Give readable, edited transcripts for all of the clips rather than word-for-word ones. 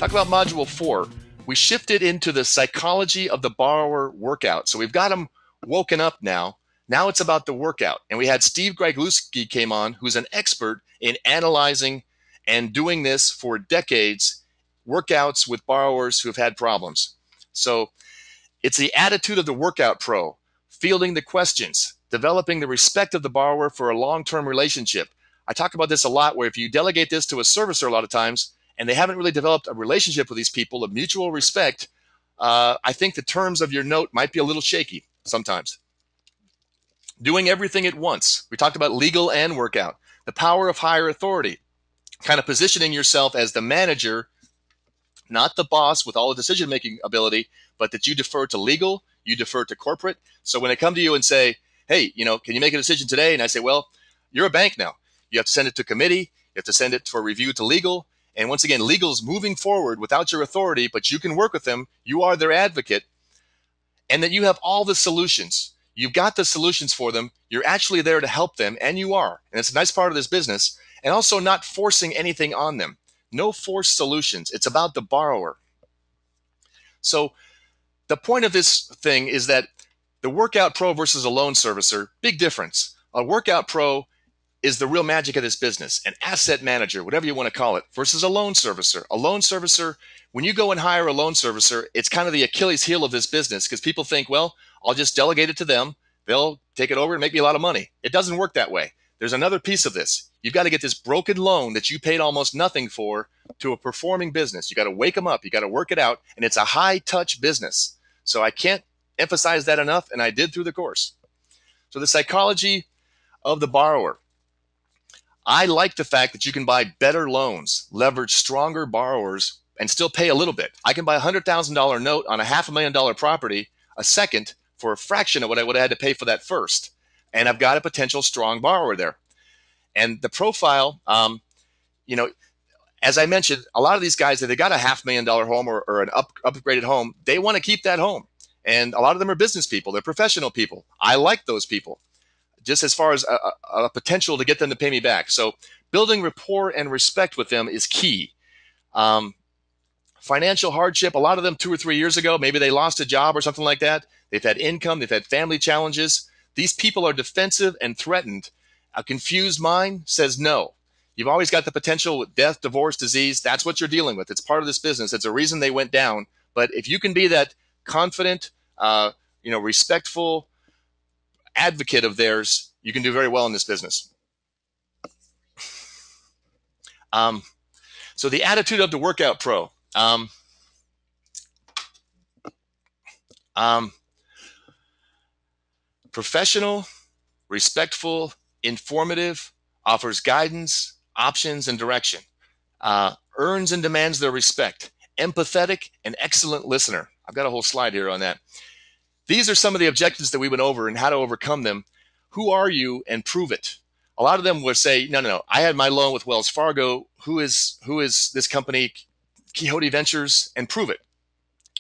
Talk about Module 4. We shifted into the psychology of the borrower workout. So we've got them woken up now. Now it's about the workout. And we had Steve Gragluski came on, who's an expert in analyzing and doing this for decades, workouts with borrowers who have had problems. So it's the attitude of the workout pro, fielding the questions, developing the respect of the borrower for a long-term relationship. I talk about this a lot, where if you delegate this to a servicer a lot of times, and they haven't really developed a relationship with these people of mutual respect, I think the terms of your note might be a little shaky sometimes. Doing everything at once. We talked about legal and workout. The power of higher authority. Kind of positioning yourself as the manager, not the boss with all the decision-making ability, but that you defer to legal, you defer to corporate. So when they come to you and say, hey, can you make a decision today? And I say, well, you're a bank now. You have to send it to committee. You have to send it for review to legal. And once again, legal's moving forward without your authority, but you can work with them. You are their advocate. And that you have all the solutions. You've got the solutions for them. You're actually there to help them, and you are. And it's a nice part of this business. And also not forcing anything on them. No forced solutions. It's about the borrower. So the point of this thing is that the workout pro versus a loan servicer, big difference. A workout pro is the real magic of this business, an asset manager, whatever you want to call it, versus a loan servicer. A loan servicer, when you go and hire a loan servicer, it's kind of the Achilles heel of this business, because people think, well, I'll just delegate it to them. They'll take it over and make me a lot of money. It doesn't work that way. There's another piece of this. You've got to get this broken loan that you paid almost nothing for to a performing business. You got to wake them up. You got to work it out. And it's a high touch business. So I can't emphasize that enough. And I did through the course. So the psychology of the borrower. I like the fact that you can buy better loans, leverage stronger borrowers, and still pay a little bit. I can buy a $100,000 note on a $500,000 property a second for a fraction of what I would have had to pay for that first. And I've got a potential strong borrower there. And the profile, as I mentioned, a lot of these guys, if they got a $500,000 home or an upgraded home, they want to keep that home. And a lot of them are business people. They're professional people. I like those people, just as far as a potential to get them to pay me back. So building rapport and respect with them is key. Financial hardship, a lot of them 2 or 3 years ago, maybe they lost a job or something like that. They've had income, they've had family challenges. These people are defensive and threatened. A confused mind says no. You've always got the potential with death, divorce, disease. That's what you're dealing with. It's part of this business. It's a reason they went down. But if you can be that confident, respectful advocate of theirs, you can do very well in this business. So the attitude of the workout pro. Professional, respectful, informative, offers guidance, options, and direction. Earns and demands their respect. Empathetic, and excellent listener. I've got a whole slide here on that. These are some of the objectives that we went over and how to overcome them. Who are you, and prove it. A lot of them would say, no, I had my loan with Wells Fargo. Who is this company, Quixote Ventures, and prove it.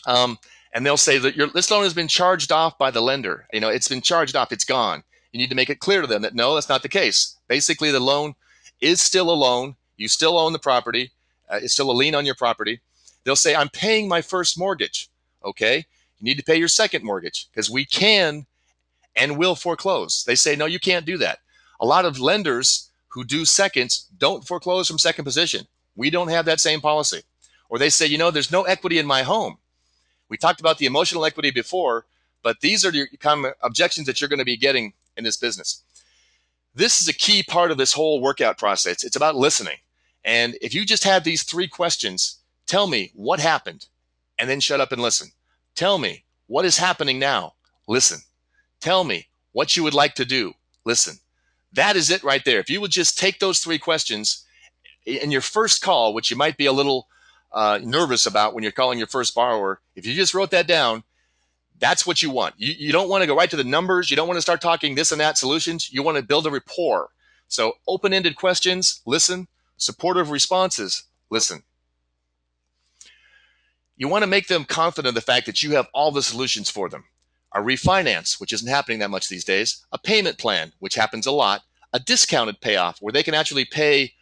And they'll say that this loan has been charged off by the lender. It's been charged off. It's gone. You need to make it clear to them that no, that's not the case. Basically, the loan is still a loan. You still own the property. It's still a lien on your property. They'll say, I'm paying my first mortgage. Okay, you need to pay your second mortgage because we can and will foreclose. They say, no, you can't do that. A lot of lenders who do seconds don't foreclose from second position. We don't have that same policy. Or they say, there's no equity in my home. We talked about the emotional equity before, but these are the kind of objections that you're going to be getting in this business. This is a key part of this whole workout process. It's about listening. And if you just have these 3 questions, tell me what happened, and then shut up and listen. Tell me what is happening now. Listen. Tell me what you would like to do. Listen. That is it right there. If you would just take those 3 questions in your first call, which you might be a little nervous about when you're calling your first borrower, if you just wrote that down, that's what you want. You don't want to go right to the numbers. You don't want to start talking this and that solutions. You want to build a rapport. So open-ended questions, listen. Supportive responses, listen. You want to make them confident of the fact that you have all the solutions for them. A refinance, which isn't happening that much these days. A payment plan, which happens a lot. A discounted payoff, where they can actually pay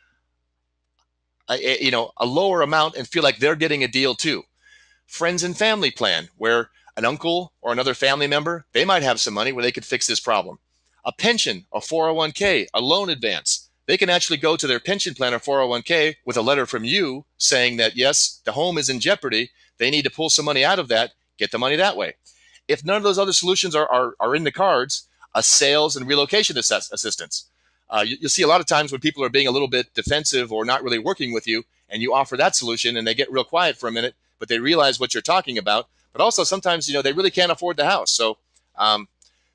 a lower amount and feel like they're getting a deal too. Friends and family plan, where an uncle or another family member, they might have some money where they could fix this problem. A pension, a 401k, a loan advance. They can actually go to their pension plan or 401k with a letter from you saying that, yes, the home is in jeopardy. They need to pull some money out of that, get the money that way. If none of those other solutions are in the cards, a sales and relocation assistance. You'll see a lot of times when people are being a little bit defensive or not really working with you, and you offer that solution and they get real quiet for a minute, but they realize what you're talking about. But also sometimes, they really can't afford the house. So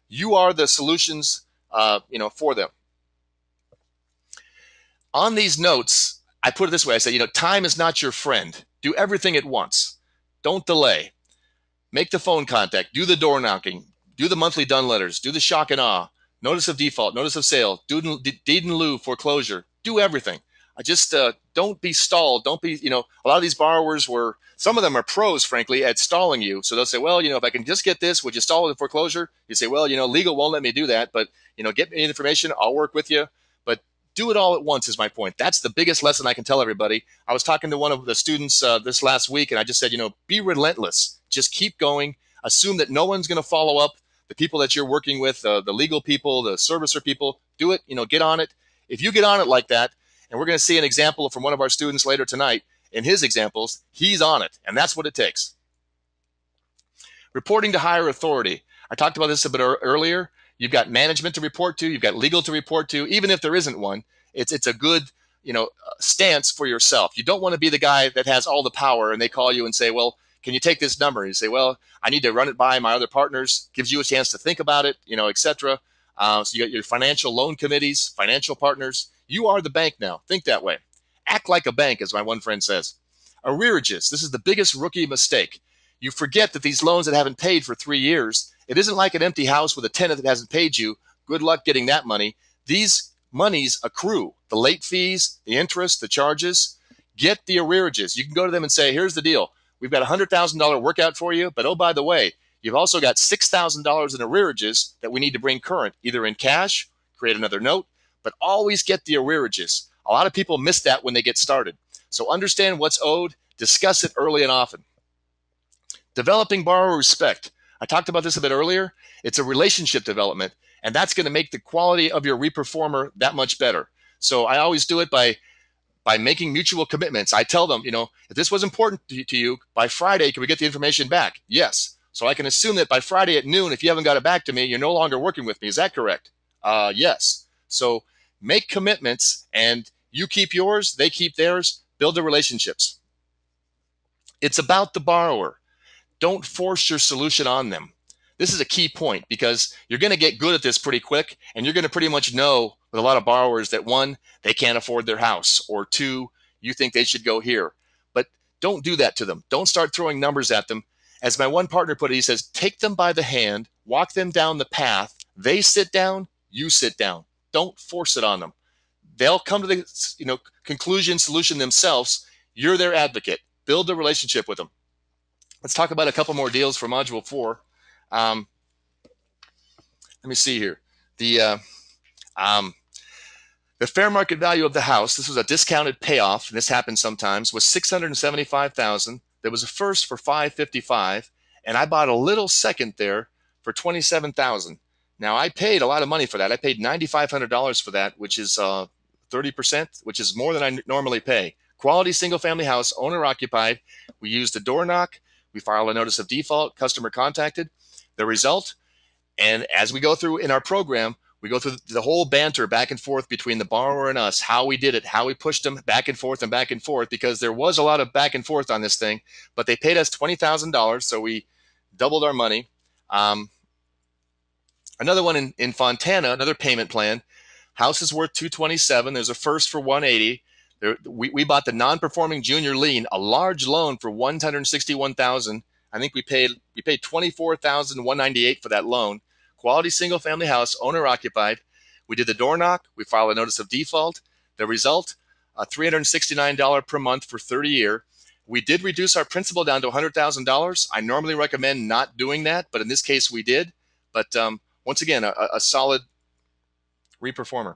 you are the solutions, for them. On these notes, I put it this way. I say, time is not your friend. Do everything at once. Don't delay. Make the phone contact. Do the door knocking. Do the monthly done letters. Do the shock and awe. Notice of default. Notice of sale. Deed in lieu. Foreclosure. Do everything. I just don't be stalled. Don't be, a lot of these borrowers some of them are pros, frankly, at stalling you. So they'll say, well, if I can just get this, would you stall the foreclosure? You say, well, legal won't let me do that, but, get me information. I'll work with you. But do it all at once is my point. That's the biggest lesson I can tell everybody. I was talking to one of the students this last week, and I just said, be relentless. Just keep going. Assume that no one's going to follow up. The people that you're working with, the legal people, the servicer people, do it, get on it. If you get on it like that, and we're going to see an example from one of our students later tonight, in his examples, he's on it, and that's what it takes. Reporting to higher authority. I talked about this a bit earlier. You've got management to report to. You've got legal to report to. Even if there isn't one, it's a good stance for yourself. You don't want to be the guy that has all the power and they call you and say, well, can you take this number? And you say, well, I need to run it by my other partners. Gives you a chance to think about it, etc. So you got your financial loan committees, financial partners. You are the bank now. Think that way. Act like a bank, as my one friend says. Arrearages. This is the biggest rookie mistake. You forget that these loans that haven't paid for 3 years, it isn't like an empty house with a tenant that hasn't paid you. Good luck getting that money. These monies accrue. The late fees, the interest, the charges. Get the arrearages. You can go to them and say, here's the deal. We've got a $100,000 workout for you, but oh, by the way, you've also got $6,000 in arrearages that we need to bring current, either in cash, create another note, but always get the arrearages. A lot of people miss that when they get started. So understand what's owed, discuss it early and often. Developing borrower respect. I talked about this a bit earlier. It's a relationship development, and that's going to make the quality of your reperformer that much better. So I always do it by making mutual commitments. I tell them, if this was important to you, by Friday, can we get the information back? Yes. So I can assume that by Friday at noon, if you haven't got it back to me, you're no longer working with me. Is that correct? Yes. So make commitments, and you keep yours, they keep theirs, build the relationships. It's about the borrower. Don't force your solution on them. This is a key point because you're going to get good at this pretty quick, and you're going to pretty much know with a lot of borrowers that one, they can't afford their house, or two, you think they should go here. But don't do that to them. Don't start throwing numbers at them. As my one partner put it, he says, take them by the hand, walk them down the path. They sit down, you sit down. Don't force it on them. They'll come to the conclusion, solution themselves. You're their advocate. Build a relationship with them. Let's talk about a couple more deals for Module 4. Let me see here. The fair market value of the house, this was a discounted payoff, and this happens sometimes, was $675,000. There was a first for $555,000, and I bought a little second there for $27,000. Now, I paid a lot of money for that. I paid $9,500 for that, which is 30%, which is more than I normally pay. Quality single-family house, owner-occupied. We used a door knock. We filed a notice of default, customer contacted. The result, and as we go through in our program, we go through the whole banter back and forth between the borrower and us, how we did it, how we pushed them back and forth, because there was a lot of back and forth on this thing, but they paid us $20,000, so we doubled our money. Another one in Fontana, another payment plan. House is worth $227,000. There's a first for $180,000. We bought the non-performing junior lien, a large loan for $161,000. I think we paid $24,198 for that loan. Quality single-family house, owner-occupied. We did the door knock. We filed a notice of default. The result, $369 per month for 30-year. We did reduce our principal down to $100,000. I normally recommend not doing that, but in this case we did. But once again, a solid reperformer.